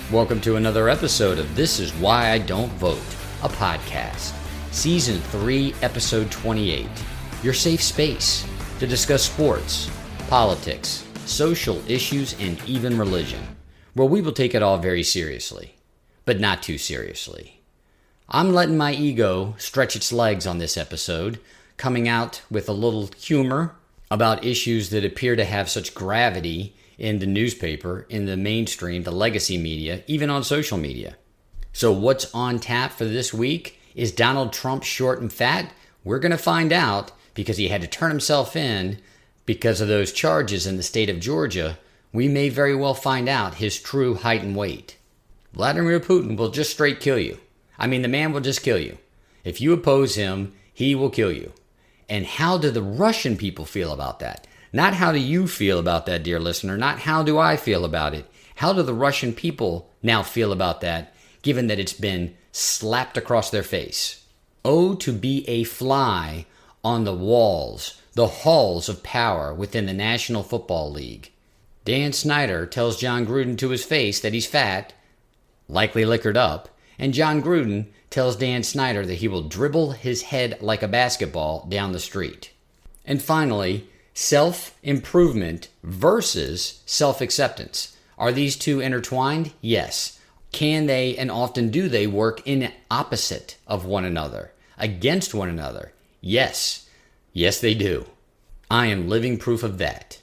Welcome to another episode of This Is Why I Don't Vote, a podcast. Season 3, Episode 28. Your safe space to discuss sports, politics, social issues, and even religion, where we will take it all very seriously, but not too seriously. I'm letting my ego stretch its legs on this episode, coming out with a little humor about issues that appear to have such gravity in the newspaper, in the mainstream, the legacy media, even on social media. So what's on tap for this week? Is Donald Trump short and fat? We're going to find out, because he had to turn himself in because of those charges in the state of Georgia. We may very well find out his true height and weight. Vladimir Putin will just straight kill you. I mean, the man will just kill you. If you oppose him, he will kill you. And how do the Russian people feel about that? Not how do you feel about that, dear listener. Not how do I feel about it. How do the Russian people now feel about that, given that it's been slapped across their face? Oh, to be a fly on the walls, the halls of power within the National Football League. Dan Snyder tells John Gruden to his face that he's fat, likely liquored up, and John Gruden tells Dan Snyder that he will dribble his head like a basketball down the street. And finally, self-improvement versus self-acceptance. Are these two intertwined? Yes. Can they, and often do they, work in opposite of one another, against one another? Yes. Yes, they do. I am living proof of that.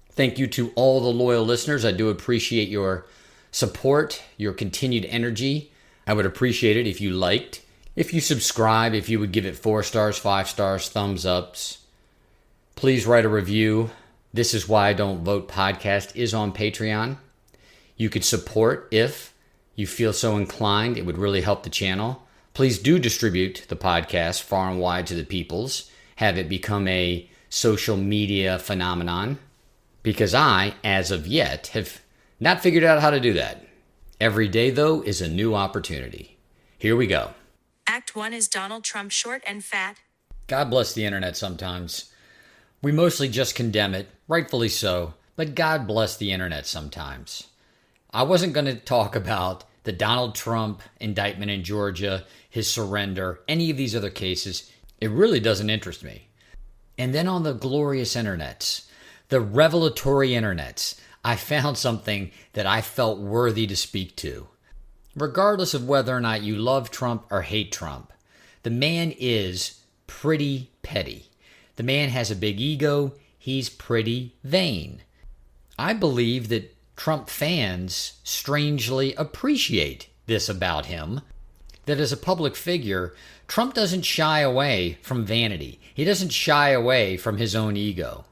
Thank you to all the loyal listeners. I do appreciate your support, your continued energy. I would appreciate it if you liked, if you subscribe, if you would give it 4 stars, 5 stars, thumbs ups. Please write a review. This Is Why I Don't Vote podcast is on Patreon. You could support if you feel so inclined. It would really help the channel. Please do distribute the podcast far and wide to the peoples. Have it become a social media phenomenon. Because I, as of yet, have not figured out how to do that. Every day, though, is a new opportunity. Here we go. Act 1 is Donald Trump short and fat. God bless the internet sometimes. We mostly just condemn it, rightfully so, but God bless the internet sometimes. I wasn't going to talk about the Donald Trump indictment in Georgia, his surrender, any of these other cases. It really doesn't interest me. And then on the glorious internets, the revelatory internets, I found something that I felt worthy to speak to. Regardless of whether or not you love Trump or hate Trump, the man is pretty petty. The man has a big ego. He's pretty vain. I believe that Trump fans strangely appreciate this about him, that as a public figure, Trump doesn't shy away from vanity. He doesn't shy away from his own ego.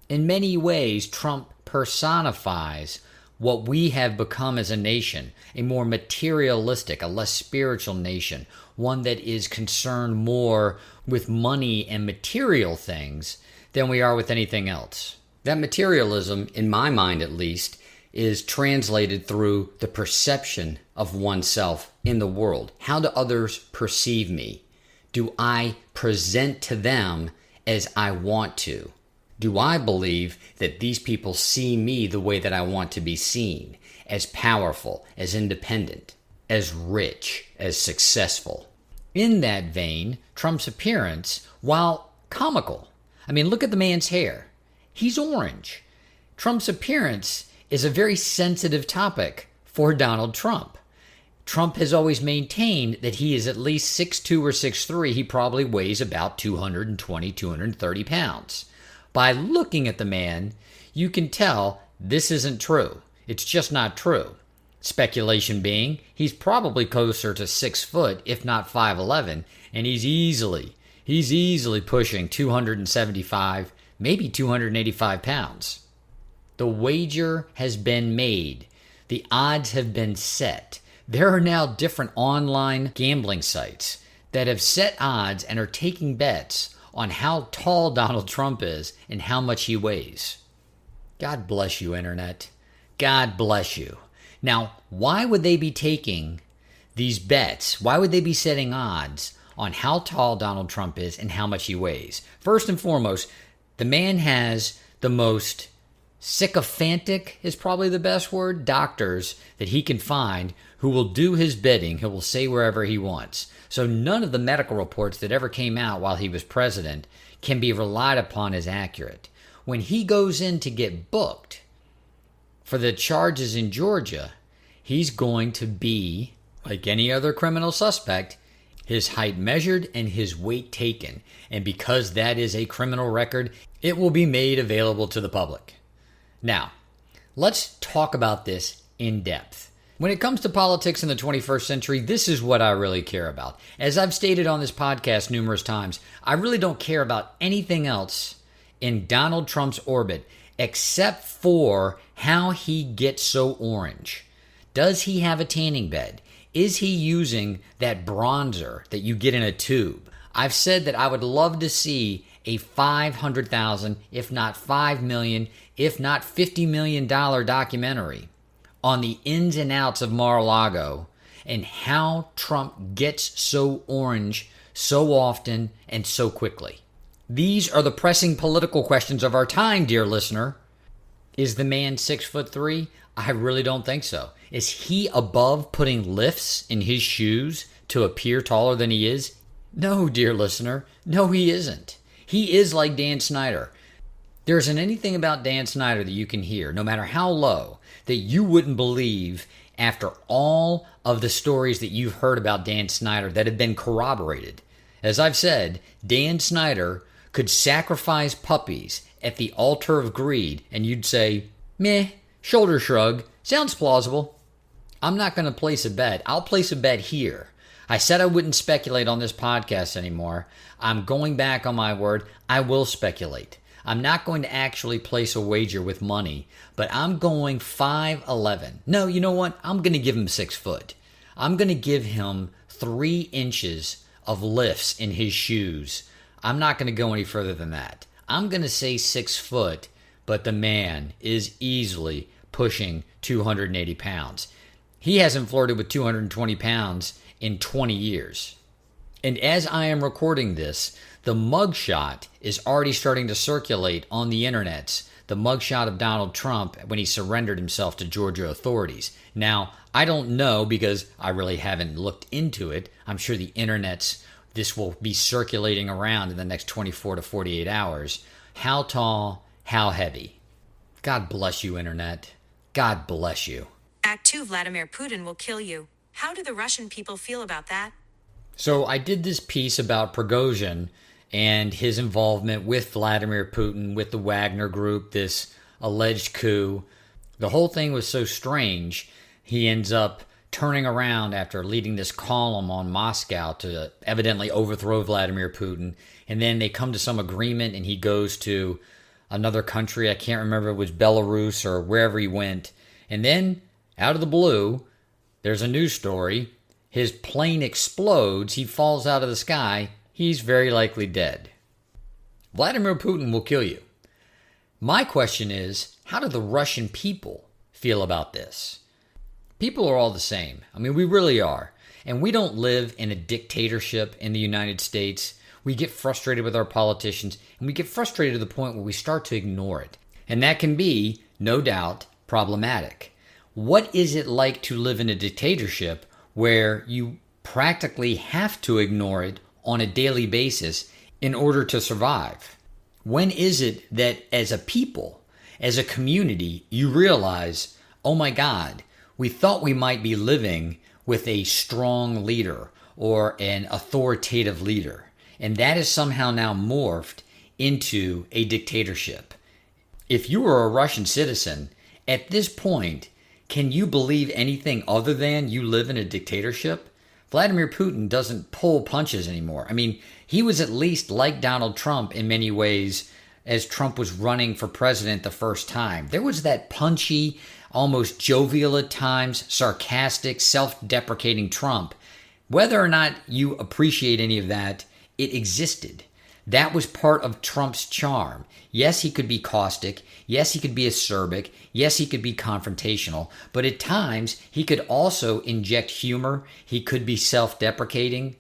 In many ways, Trump personifies what we have become as a nation, a more materialistic, a less spiritual nation, one that is concerned more with money and material things than we are with anything else. That materialism, in my mind at least, is translated through the perception of oneself in the world. How do others perceive me? Do I present to them as I want to? Do I believe that these people see me the way that I want to be seen, as powerful, as independent, as rich, as successful? In that vein, Trump's appearance, while comical, I mean, look at the man's hair. He's orange. Trump's appearance is a very sensitive topic for Donald Trump. Trump has always maintained that he is at least 6'2" or 6'3". He probably weighs about 220, 230 pounds. By looking at the man, you can tell this isn't true. It's just not true. Speculation being, he's probably closer to 6 foot, if not 5'11", and he's easily pushing 275, maybe 285 pounds. The wager has been made. The odds have been set. There are now different online gambling sites that have set odds and are taking bets on how tall Donald Trump is and how much he weighs. God bless you, Internet. God bless you. Now, why would they be taking these bets? Why would they be setting odds on how tall Donald Trump is and how much he weighs? First and foremost, the man has the most sycophantic is probably the best word, doctors that he can find who will do his bidding, who will say wherever he wants. So none of the medical reports that ever came out while he was president can be relied upon as accurate. When he goes in to get booked for the charges in Georgia, he's going to be, like any other criminal suspect, his height measured and his weight taken. And because that is a criminal record, it will be made available to the public. Now, let's talk about this in depth. When it comes to politics in the 21st century, this is what I really care about. As I've stated on this podcast numerous times, I really don't care about anything else in Donald Trump's orbit except for how he gets so orange. Does he have a tanning bed? Is he using that bronzer that you get in a tube? I've said that I would love to see a $500,000, if not $5 million, if not $50 million documentary on the ins and outs of Mar-a-Lago and how Trump gets so orange so often and so quickly. These are the pressing political questions of our time, dear listener. Is the man 6'3"? I really don't think so. Is he above putting lifts in his shoes to appear taller than he is? No, dear listener. No, he isn't. He is like Dan Snyder. There isn't anything about Dan Snyder that you can hear, no matter how low, that you wouldn't believe after all of the stories that you've heard about Dan Snyder that have been corroborated. As I've said, Dan Snyder could sacrifice puppies at the altar of greed, and you'd say, meh, shoulder shrug, sounds plausible. I'm not going to place a bet. I'll place a bet here. I said I wouldn't speculate on this podcast anymore. I'm going back on my word. I will speculate. I'm not going to actually place a wager with money, but I'm going 5'11". No, you know what? I'm going to give him 6 foot. I'm going to give him 3 inches of lifts in his shoes. I'm not going to go any further than that. I'm going to say 6 foot, but the man is easily pushing 280 pounds. He hasn't flirted with 220 pounds in 20 years. And as I am recording this, the mugshot is already starting to circulate on the internets. The mugshot of Donald Trump when he surrendered himself to Georgia authorities. Now, I don't know because I really haven't looked into it. I'm sure the this will be circulating around in the next 24 to 48 hours. How tall, how heavy? God bless you, internet. God bless you. Act 2, Vladimir Putin will kill you. How do the Russian people feel about that? So I did this piece about Prigozhin and his involvement with Vladimir Putin, with the Wagner Group, this alleged coup. The whole thing was so strange, he ends up turning around after leading this column on Moscow to evidently overthrow Vladimir Putin. And then they come to some agreement and he goes to another country. I can't remember if it was Belarus or wherever he went. And then, out of the blue, there's a news story. His plane explodes. He falls out of the sky. He's very likely dead. Vladimir Putin will kill you. My question is, how do the Russian people feel about this? People are all the same. I mean, we really are. And we don't live in a dictatorship in the United States. We get frustrated with our politicians, and we get frustrated to the point where we start to ignore it. And that can be, no doubt, problematic. What is it like to live in a dictatorship where you practically have to ignore it on a daily basis in order to survive? When is it that as a people, as a community, you realize, oh my God, we thought we might be living with a strong leader or an authoritative leader, and that is somehow now morphed into a dictatorship. If you are a Russian citizen, at this point, can you believe anything other than you live in a dictatorship? Vladimir Putin doesn't pull punches anymore. I mean, he was at least like Donald Trump in many ways as Trump was running for president the first time. There was that punchy, almost jovial at times, sarcastic, self-deprecating Trump. Whether or not you appreciate any of that, it existed. That was part of Trump's charm. Yes, he could be caustic. Yes, he could be acerbic. Yes, he could be confrontational. But at times, he could also inject humor. He could be self-deprecating.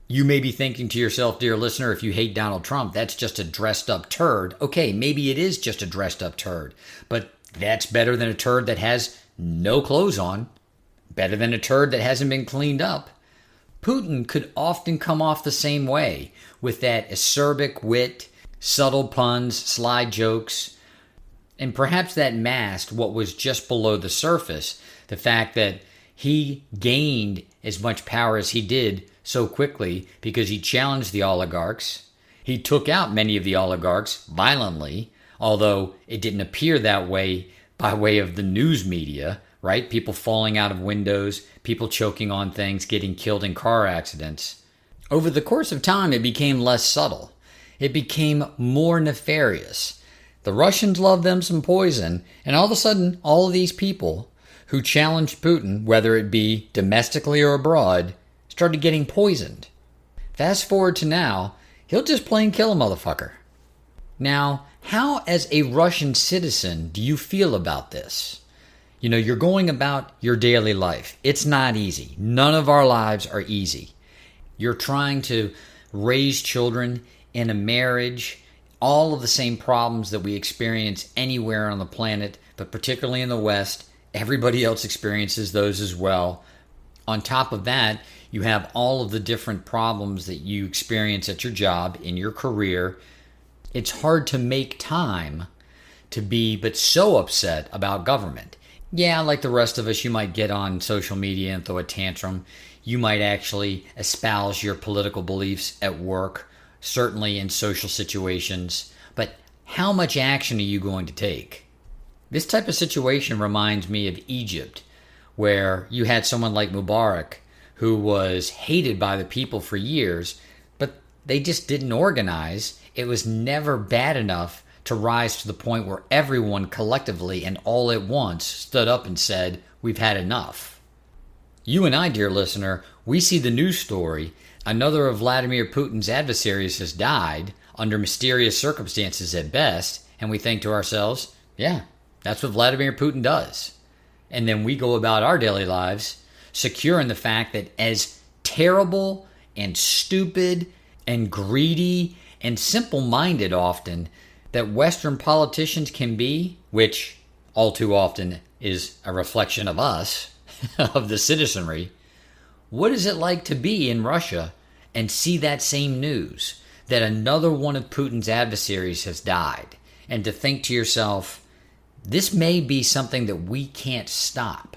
You may be thinking to yourself, dear listener, if you hate Donald Trump, that's just a dressed up turd. Okay, maybe it is just a dressed up turd, but that's better than a turd that has no clothes on, better than a turd that hasn't been cleaned up. Putin could often come off the same way, with that acerbic wit, subtle puns, sly jokes, and perhaps that masked what was just below the surface, the fact that he gained as much power as he did so quickly because he challenged the oligarchs. He took out many of the oligarchs violently, although it didn't appear that way by way of the news media, right? People falling out of windows, people choking on things, getting killed in car accidents. Over the course of time, it became less subtle. It became more nefarious. The Russians loved them some poison, and all of a sudden, all of these people who challenged Putin, whether it be domestically or abroad, started getting poisoned. Fast forward to now, he'll just plain kill a motherfucker. Now, how as a Russian citizen do you feel about this? You know, you're going about your daily life. It's not easy. None of our lives are easy. You're trying to raise children in a marriage, all of the same problems that we experience anywhere on the planet, but particularly in the West. Everybody else experiences those as well. On top of that, you have all of the different problems that you experience at your job, in your career. It's hard to make time to be but so upset about government. Yeah, like the rest of us, you might get on social media and throw a tantrum. You might actually espouse your political beliefs at work, certainly in social situations. But how much action are you going to take? This type of situation reminds me of Egypt, where you had someone like Mubarak who was hated by the people for years, but they just didn't organize. It was never bad enough to rise to the point where everyone collectively and all at once stood up and said, we've had enough. You and I, dear listener, we see the news story. Another of Vladimir Putin's adversaries has died under mysterious circumstances at best, and we think to ourselves, yeah, that's what Vladimir Putin does. And then we go about our daily lives secure in the fact that as terrible and stupid and greedy and simple-minded often that Western politicians can be, which all too often is a reflection of us, of the citizenry, what is it like to be in Russia and see that same news, that another one of Putin's adversaries has died, and to think to yourself, this may be something that we can't stop,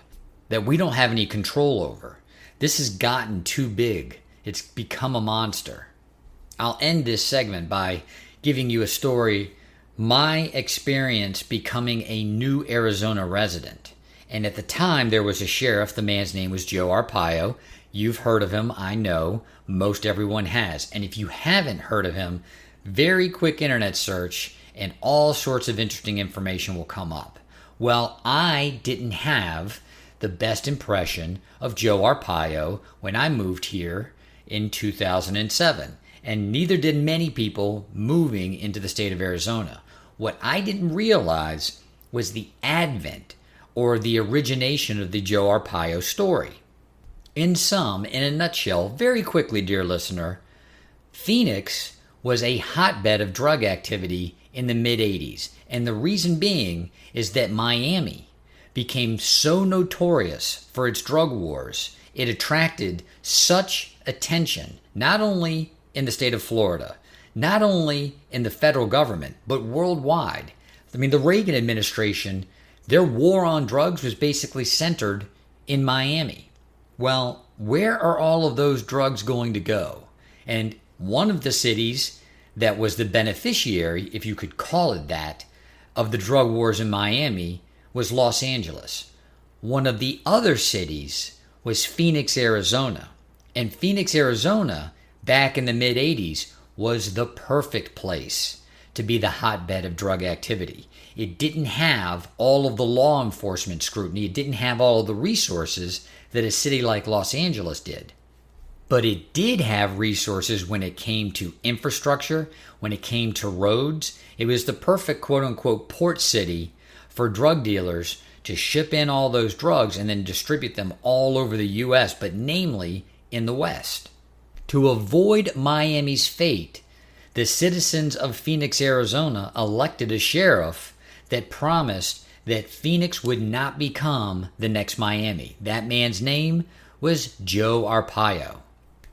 that we don't have any control over. This has gotten too big. It's become a monster. I'll end this segment by giving you a story, my experience becoming a new Arizona resident. And at the time, there was a sheriff. The man's name was Joe Arpaio. You've heard of him, I know. Most everyone has. And if you haven't heard of him, very quick internet search and all sorts of interesting information will come up. Well, I didn't have the best impression of Joe Arpaio when I moved here in 2007. And neither did many people moving into the state of Arizona. What I didn't realize was the advent or the origination of the Joe Arpaio story. In a nutshell, very quickly, dear listener, Phoenix was a hotbed of drug activity in the mid-'80s. And the reason being is that Miami became so notorious for its drug wars, it attracted such attention, not only in the state of Florida, not only in the federal government, but worldwide. I mean, the Reagan administration, their war on drugs was basically centered in Miami. Well, where are all of those drugs going to go? And one of the cities that was the beneficiary, if you could call it that, of the drug wars in Miami was Los Angeles. One of the other cities was Phoenix, Arizona. And Phoenix, Arizona, back in the mid-'80s, was the perfect place to be the hotbed of drug activity. It didn't have all of the law enforcement scrutiny. It didn't have all of the resources that a city like Los Angeles did. But it did have resources when it came to infrastructure, when it came to roads. It was the perfect quote-unquote port city for drug dealers to ship in all those drugs and then distribute them all over the U.S., but namely in the West. To avoid Miami's fate, the citizens of Phoenix, Arizona elected a sheriff that promised that Phoenix would not become the next Miami. That man's name was Joe Arpaio.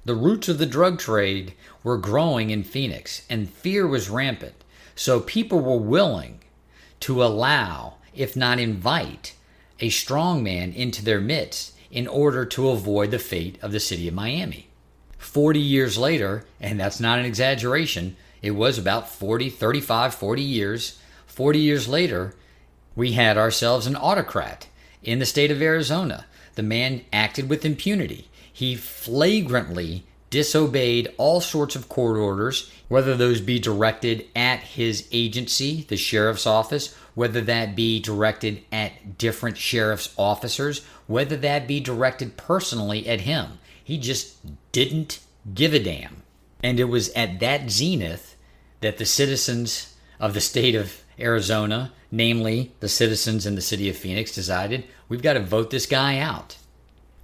The roots of the drug trade were growing in Phoenix, and fear was rampant. So people were willing to allow, if not invite, a strongman into their midst in order to avoid the fate of the city of Miami. 40 years later, and that's not an exaggeration, it was about 40 years. 40 years later, we had ourselves an autocrat in the state of Arizona. The man acted with impunity. He flagrantly disobeyed all sorts of court orders, whether those be directed at his agency, the sheriff's office, whether that be directed at different sheriff's officers, whether that be directed personally at him. He just didn't give a damn. And it was at that zenith that the citizens of the state of Arizona, namely the citizens in the city of Phoenix, decided we've got to vote this guy out.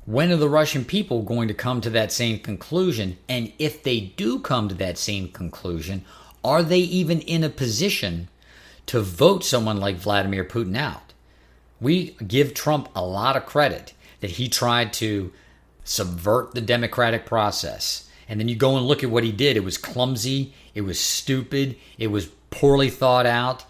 When are the Russian people going to come to that same conclusion? And if they do come to that same conclusion, are they even in a position to vote someone like Vladimir Putin out? We give Trump a lot of credit that he tried to subvert the democratic process. And then you go and look at what he did. It was clumsy. It was stupid. It was poorly thought out.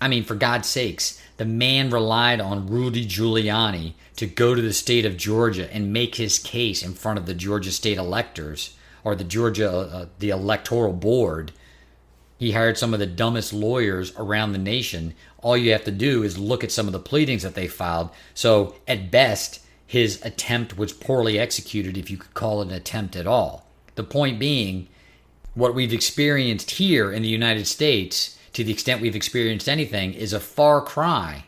I mean, for God's sakes, the man relied on Rudy Giuliani to go to the state of Georgia and make his case in front of the Georgia state electors or the electoral board. He hired some of the dumbest lawyers around the nation. All you have to do is look at some of the pleadings that they filed. So at best, his attempt was poorly executed, if you could call it an attempt at all. The point being, what we've experienced here in the United States, to the extent we've experienced anything, is a far cry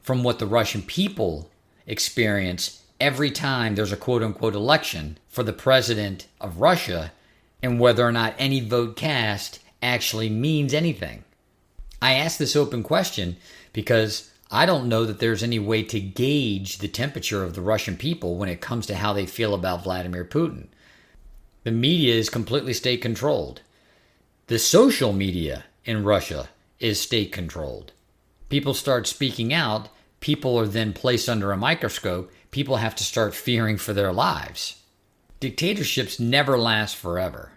from what the Russian people experience every time there's a quote-unquote election for the president of Russia, and whether or not any vote cast actually means anything. I ask this open question because I don't know that there's any way to gauge the temperature of the Russian people when it comes to how they feel about Vladimir Putin. The media is completely state-controlled. The social media in Russia is state-controlled. People start speaking out. People are then placed under a microscope. People have to start fearing for their lives. Dictatorships never last forever.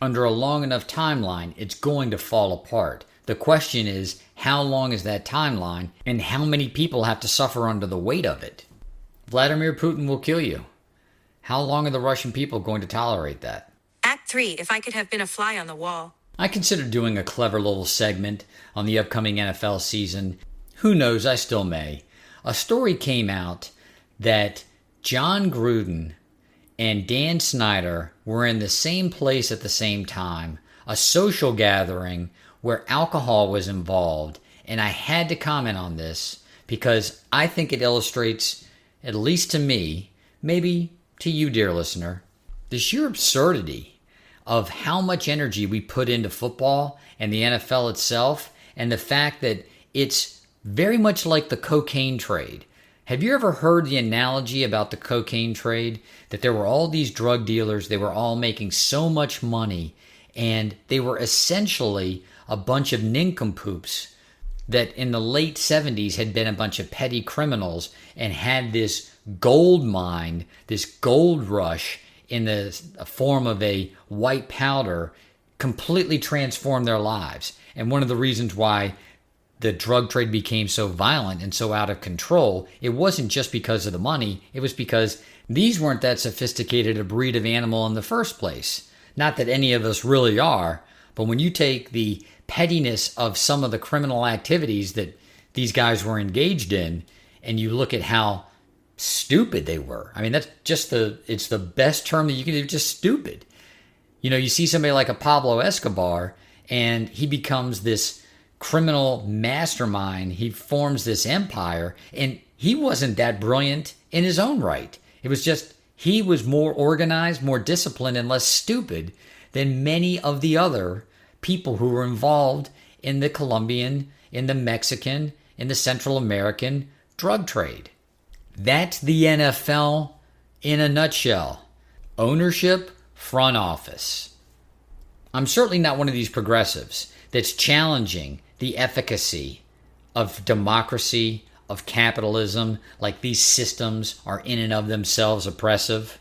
Under a long enough timeline, it's going to fall apart. The question is, how long is that timeline, and how many people have to suffer under the weight of it? Vladimir Putin will kill you. How long are the Russian people going to tolerate that? Act 3, if I could have been a fly on the wall. I considered doing a clever little segment on the upcoming NFL season. Who knows, I still may. A story came out that John Gruden and Dan Snyder were in the same place at the same time, a social gathering where alcohol was involved. And I had to comment on this because I think it illustrates, at least to me, maybe to you, dear listener, the sheer absurdity of how much energy we put into football and the NFL itself, and the fact that it's very much like the cocaine trade. Have you ever heard the analogy about the cocaine trade? That there were all these drug dealers, they were all making so much money, and they were essentially a bunch of nincompoops that in the late 70s had been a bunch of petty criminals and had this gold mine, this gold rush in the form of a white powder, completely transformed their lives. And one of the reasons why the drug trade became so violent and so out of control, it wasn't just because of the money, it was because these weren't that sophisticated a breed of animal in the first place. Not that any of us really are, but when you take the pettiness of some of the criminal activities that these guys were engaged in, and you look at how stupid they were. I mean, that's just it's the best term that you can do, just stupid. You know, you see somebody like a Pablo Escobar, and he becomes this criminal mastermind. He forms this empire, and he wasn't that brilliant in his own right. It was just, he was more organized, more disciplined, and less stupid than many of the other people who were involved in the Colombian, in the Mexican, in the Central American drug trade. That's the NFL in a nutshell. Ownership, front office. I'm certainly not one of these progressives that's challenging the efficacy of democracy, of capitalism, like these systems are in and of themselves oppressive.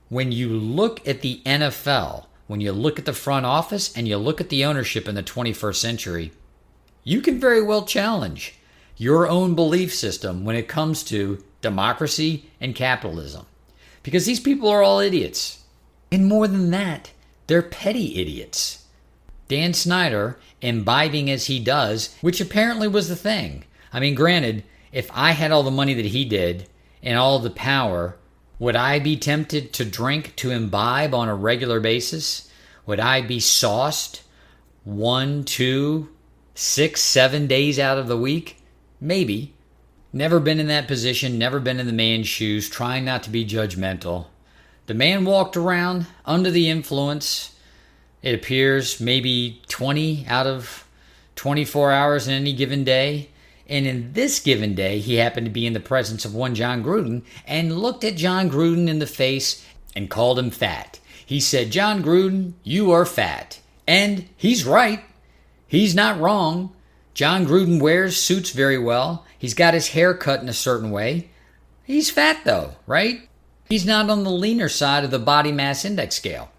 When you look at the NFL, when you look at the front office and you look at the ownership in the 21st century, you can very well challenge your own belief system when it comes to democracy and capitalism. Because these people are all idiots. And more than that, they're petty idiots. Dan Snyder, imbibing as he does, which apparently was the thing. I mean, granted, if I had all the money that he did and all the power, would I be tempted to drink, to imbibe on a regular basis? Would I be sauced 1, 2, 6, 7 days out of the week? Maybe. Never been in that position, never been in the man's shoes, trying not to be judgmental. The man walked around under the influence, it appears, maybe 20 out of 24 hours in any given day. And in this given day, he happened to be in the presence of one John Gruden and looked at John Gruden in the face and called him fat. He said, "John Gruden, you are fat." And he's right. He's not wrong. John Gruden wears suits very well. He's got his hair cut in a certain way. He's fat though, right? He's not on the leaner side of the body mass index scale.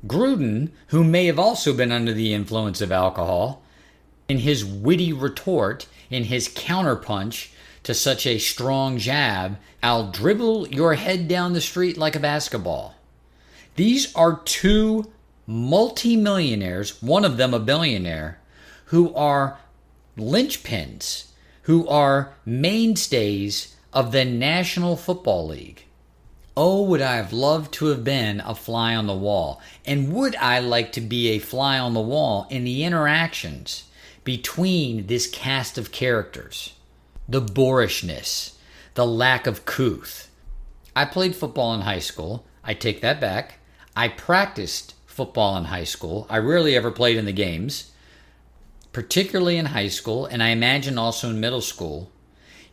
Gruden, who may have also been under the influence of alcohol, in his witty retort, in his counterpunch to such a strong jab, "I'll dribble your head down the street like a basketball." These are two multimillionaires, one of them a billionaire, who are linchpins, who are mainstays of the National Football League. Oh, would I have loved to have been a fly on the wall? And would I like to be a fly on the wall in the interactions between this cast of characters? The boorishness, the lack of couth. I played football in high school. I take that back. I practiced football in high school. I rarely ever played in the games, particularly in high school, and I imagine also in middle school.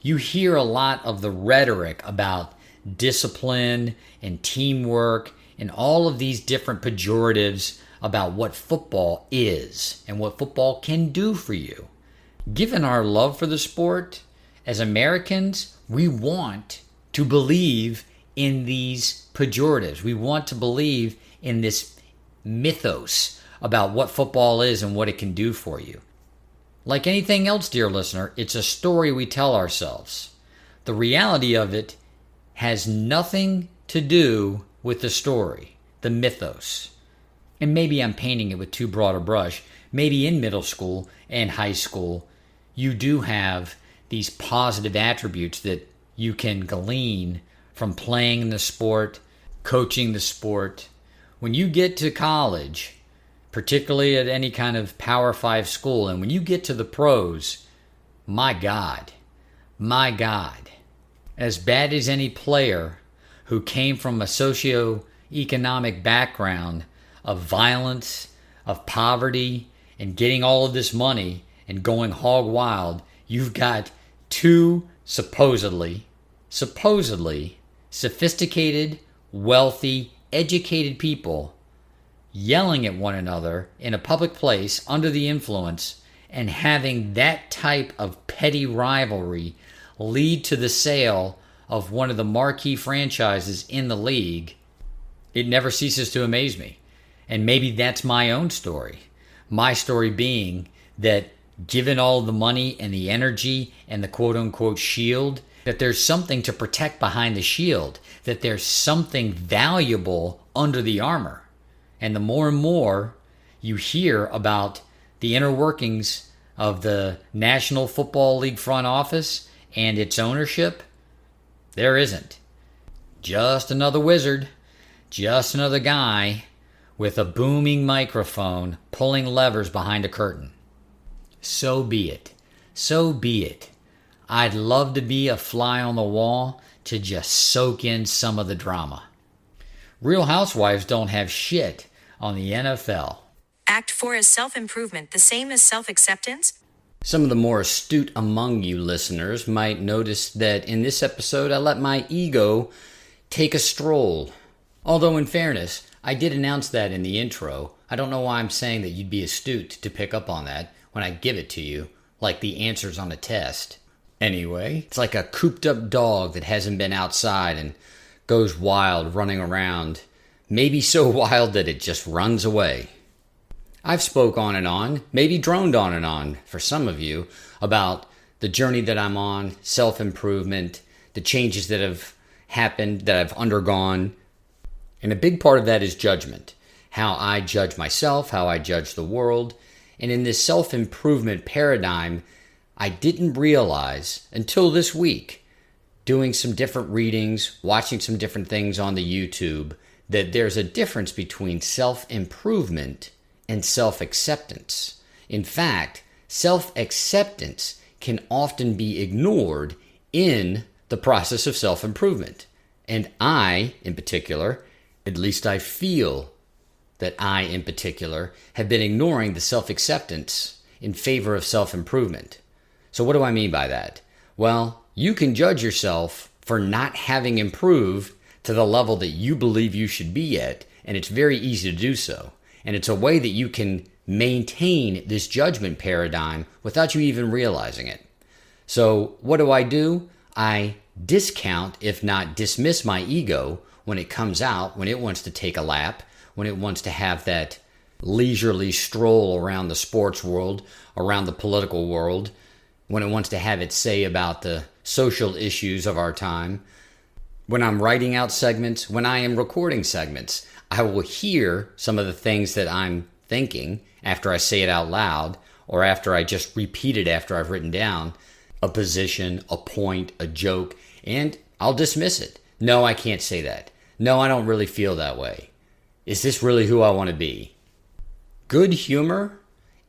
You hear a lot of the rhetoric about discipline and teamwork and all of these different pejoratives about what football is and what football can do for you. Given our love for the sport, as Americans, we want to believe in these pejoratives. We want to believe in this mythos about what football is and what it can do for you. Like anything else, dear listener, it's a story we tell ourselves. The reality of it has nothing to do with the story, the mythos. And maybe I'm painting it with too broad a brush. Maybe in middle school and high school, you do have these positive attributes that you can glean from playing the sport, coaching the sport. When you get to college, particularly at any kind of Power 5 school, and when you get to the pros, my God, as bad as any player who came from a socioeconomic background of violence, of poverty, and getting all of this money and going hog wild, you've got two supposedly sophisticated, wealthy, educated people yelling at one another in a public place under the influence and having that type of petty rivalry lead to the sale of one of the marquee franchises in the league. It never ceases to amaze me. And maybe that's my own story. My story being that given all the money and the energy and the quote-unquote shield, that there's something to protect behind the shield, that there's something valuable under the armor. And the more and more you hear about the inner workings of the National Football League front office and its ownership, there isn't. Just another wizard, just another guy with a booming microphone pulling levers behind a curtain. So be it. So be it. I'd love to be a fly on the wall to just soak in some of the drama. Real Housewives don't have shit on the NFL. Act 4 is self-improvement, the same as self-acceptance? Some of the more astute among you listeners might notice that in this episode I let my ego take a stroll. Although in fairness, I did announce that in the intro. I don't know why I'm saying that you'd be astute to pick up on that when I give it to you, like the answers on a test. Anyway, it's like a cooped up dog that hasn't been outside and goes wild running around. Maybe so wild that it just runs away. I've spoke on, maybe droned on for some of you about the journey that I'm on, self-improvement, the changes that have happened, that I've undergone. And a big part of that is judgment. How I judge myself, how I judge the world. And in this self-improvement paradigm, I didn't realize until this week, doing some different readings, watching some different things on the YouTube, that there's a difference between self-improvement and self-acceptance. In fact, self-acceptance can often be ignored in the process of self-improvement. And I, in particular, at least I feel that I, in particular, have been ignoring the self-acceptance in favor of self-improvement. So what do I mean by that? Well, you can judge yourself for not having improved to the level that you believe you should be at, and it's very easy to do so. And it's a way that you can maintain this judgment paradigm without you even realizing it. So what do? I discount, if not dismiss, my ego when it comes out, when it wants to take a lap, when it wants to have that leisurely stroll around the sports world, around the political world, when it wants to have its say about the social issues of our time. When I'm writing out segments, when I am recording segments, I will hear some of the things that I'm thinking after I say it out loud, or after I just repeat it after I've written down a position, a point, a joke, and I'll dismiss it. No, I can't say that. No, I don't really feel that way. Is this really who I want to be? Good humor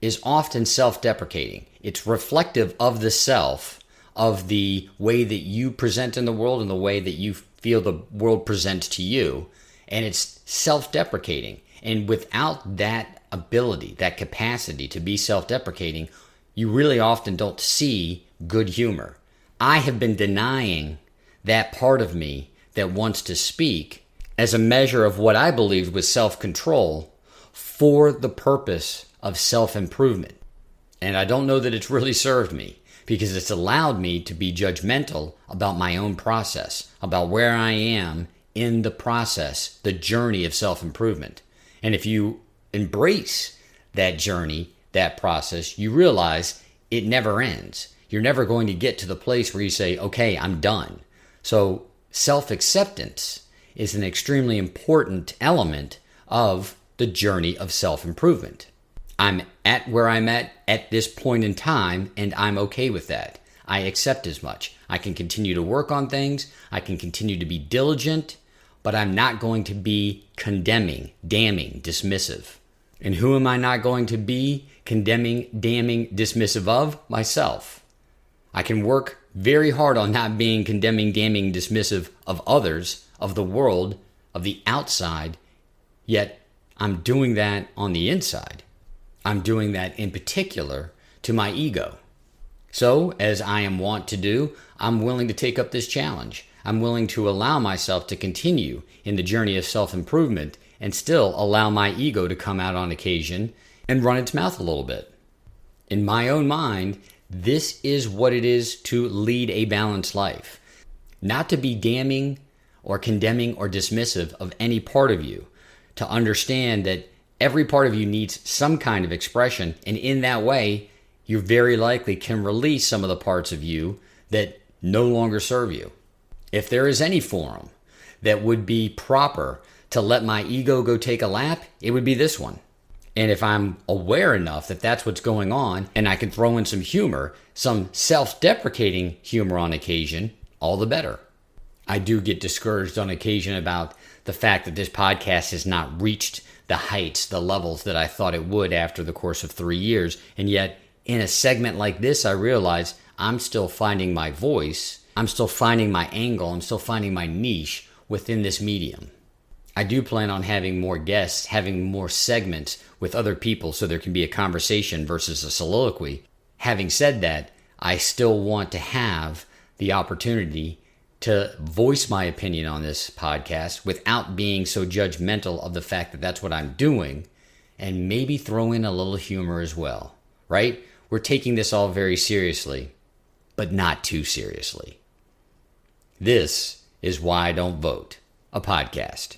is often self-deprecating. It's reflective of the self, of the way that you present in the world and the way that you feel the world presents to you. And it's self-deprecating. And without that ability, that capacity to be self-deprecating, you really often don't see good humor. I have been denying that part of me that wants to speak as a measure of what I believed was self-control for the purpose of self-improvement. And I don't know that it's really served me, because it's allowed me to be judgmental about my own process, about where I am in the process, the journey of self-improvement. And if you embrace that journey, that process, you realize it never ends. You're never going to get to the place where you say, okay, I'm done. So self-acceptance is an extremely important element of the journey of self-improvement. I'm at where I'm at this point in time, and I'm okay with that. I accept as much. I can continue to work on things. I can continue to be diligent, but I'm not going to be condemning, damning, dismissive. And who am I not going to be condemning, damning, dismissive of? Myself. I can work very hard on not being condemning, damning, dismissive of others, of the world, of the outside, yet I'm doing that on the inside. I'm doing that in particular to my ego. So, as I am wont to do, I'm willing to take up this challenge. I'm willing to allow myself to continue in the journey of self-improvement and still allow my ego to come out on occasion and run its mouth a little bit. In my own mind, this is what it is to lead a balanced life. Not to be damning or condemning or dismissive of any part of you. To understand that every part of you needs some kind of expression, and in that way, you very likely can release some of the parts of you that no longer serve you. If there is any forum that would be proper to let my ego go take a lap, it would be this one. And if I'm aware enough that that's what's going on, and I can throw in some humor, some self-deprecating humor on occasion, all the better. I do get discouraged on occasion about the fact that this podcast has not reached the heights, the levels that I thought it would after the course of 3 years. And yet, in a segment like this, I realize I'm still finding my voice. I'm still finding my angle. I'm still finding my niche within this medium. I do plan on having more guests, having more segments with other people so there can be a conversation versus a soliloquy. Having said that, I still want to have the opportunity to voice my opinion on this podcast without being so judgmental of the fact that that's what I'm doing, and maybe throw in a little humor as well, right? We're taking this all very seriously, but not too seriously. This is Why I Don't Vote, a podcast.